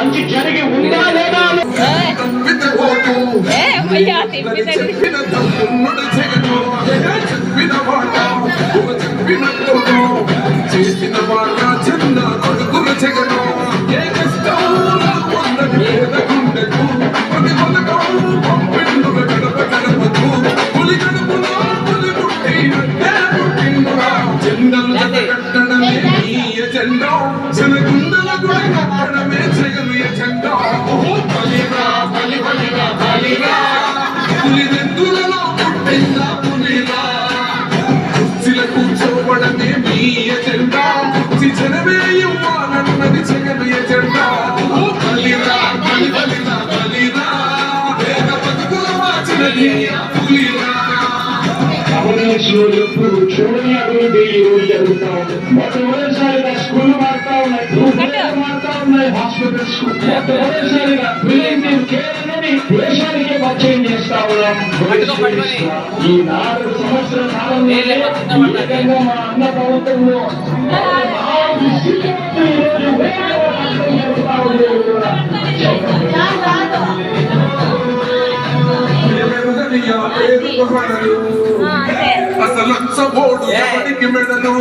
మంచి జరిగి ఉందా లేదా చేసిన వాళ్ళ చిన్న కొడుకుల జగను ఏ కష్టం గుండెకు ప్రతి పథకం పంపిండుల గడప గడపకు పులి గడపలో పులి పుట్టిండురా జెండలు కట్టడమే నీ ఎజెండా జనగుండల గుడి కట్టడమే జగను ఎజెండా బలిరా బలి బలిరా బలిరా పులి నెందులలో పుట్టిందా పులిరా కూర్చోవడమే మీ ఎజెండా జనమే ఇవ్వాలన్నది జగన్ ఎజెండా బలిరా బలి బలిరా బలిరా వేద బతుకుల మార్చినది పులిరా. ఆంధ్రప్రదేశ్లో ఎప్పుడు చూడని అభివృద్ధి ఈ రోజు జరుగుతా ఉంది. మొట్టమొదటిసారిగా స్కూళ్ళు మారుతా ఉన్నాయి, మారుతా ఉన్నాయి, హాస్పిటల్స్ మొట్టమొదటిసారిగా ప్రివెంటివ్ కేర్ అనేది దేశానికే పరిచయం చేస్తా ఉన్నాం. ఈ 4 సంవత్సరాల కాలంలో ఈ విధంగా మా అన్న ప్రభుత్వంలో అసలు ఎవరికి మెడలు